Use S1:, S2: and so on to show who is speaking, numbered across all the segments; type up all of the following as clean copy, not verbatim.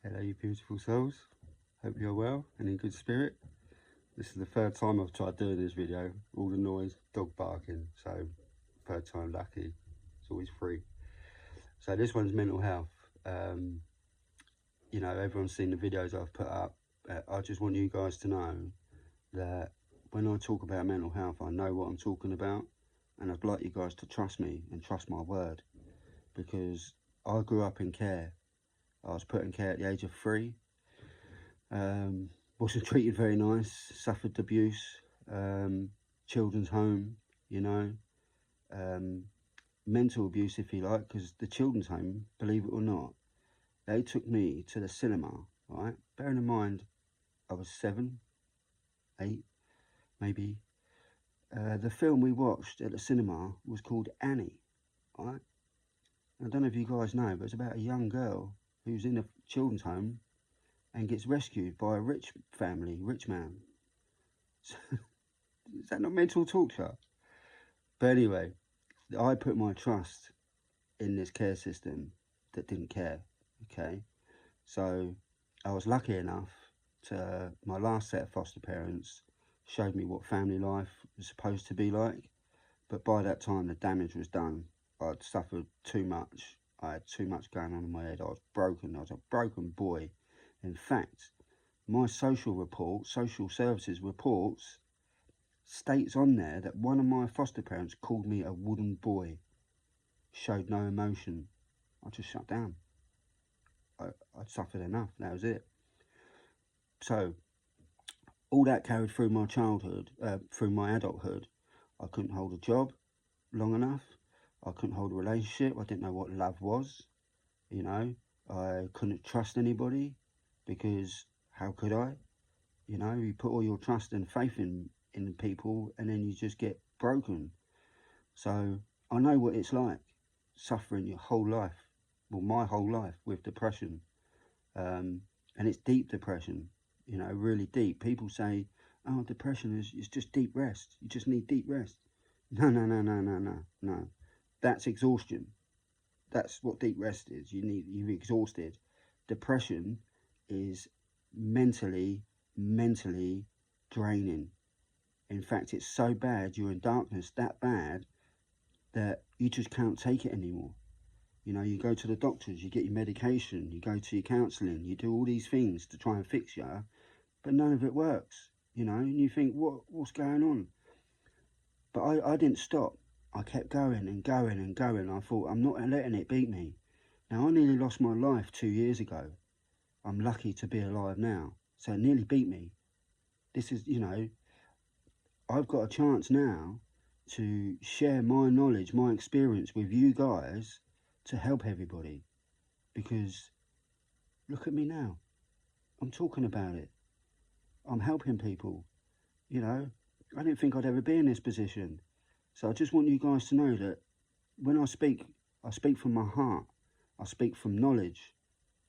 S1: Hello you beautiful souls, hope you're well and in good spirit. This is the third time I've tried doing this video. All the noise, dog barking, so third time lucky, it's always free. So this one's mental health. You know, everyone's seen the videos I've put up. I just want you guys to know that when I talk about mental health, I know what I'm talking about, and I'd like you guys to trust me and trust my word, because I grew up in care. I was put in care at the age of 3. Wasn't treated very nice, suffered abuse, children's home, you know, mental abuse if you like, because the children's home, believe it or not, they took me to the cinema, right? Bearing in mind, I was 7, 8, maybe. The film we watched at the cinema was called Annie, right? I don't know if you guys know, but it's about a young girl who's in a children's home and gets rescued by a rich family, rich man. Is that not mental torture? But anyway, I put my trust in this care system that didn't care, okay? So I was lucky enough to, my last set of foster parents showed me what family life was supposed to be like. But by that time, the damage was done. I'd suffered too much. I had too much going on in my head. I was broken. I was a broken boy. In fact, my social services reports states on there that one of my foster parents called me a wooden boy, showed no emotion. I just shut down. I'd suffered enough, that was it. So all that carried through my childhood, through my adulthood. I couldn't hold a job long enough. I couldn't hold a relationship. I didn't know what love was, you know. I couldn't trust anybody, because how could I? You know, you put all your trust and faith in people, and then you just get broken. So I know what it's like, suffering your whole life, well, my whole life, with depression. And it's deep depression, you know, really deep. People say, oh, depression is just deep rest. You just need deep rest. No. That's exhaustion. That's what deep rest is. You're exhausted. Depression is mentally draining. In fact, it's so bad, you're in darkness, that bad, that you just can't take it anymore. You know, you go to the doctors, you get your medication, you go to your counselling, you do all these things to try and fix you, but none of it works, you know, and you think, what's going on? But I didn't stop. I kept going and going and going. I thought, I'm not letting it beat me. Now, I nearly lost my life 2 years ago. I'm lucky to be alive now. So it nearly beat me. This is, you know, I've got a chance now to share my knowledge, my experience with you guys to help everybody. Because look at me now. I'm talking about it. I'm helping people. You know, I didn't think I'd ever be in this position. So I just want you guys to know that when I speak from my heart. I speak from knowledge.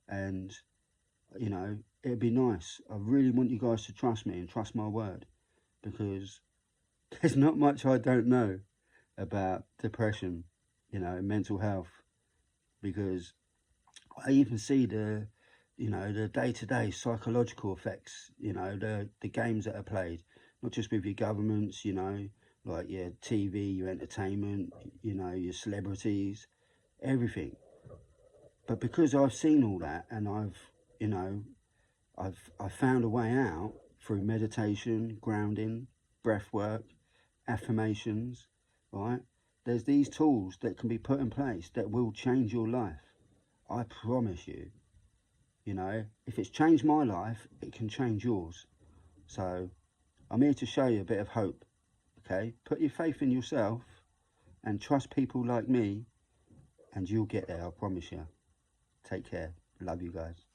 S1: And, you know, it'd be nice. I really want you guys to trust me and trust my word. Because there's not much I don't know about depression, you know, and mental health. Because I even see the, you know, the day-to-day psychological effects, you know, the games that are played, not just with your governments, you know, like your TV, your entertainment, you know, your celebrities, everything. But because I've seen all that, and I've, you know, I've found a way out through meditation, grounding, breath work, affirmations, right? There's these tools that can be put in place that will change your life. I promise you. You know, if it's changed my life, it can change yours. So I'm here to show you a bit of hope, okay? Put your faith in yourself and trust people like me, and you'll get there, I promise you. Take care. Love you guys.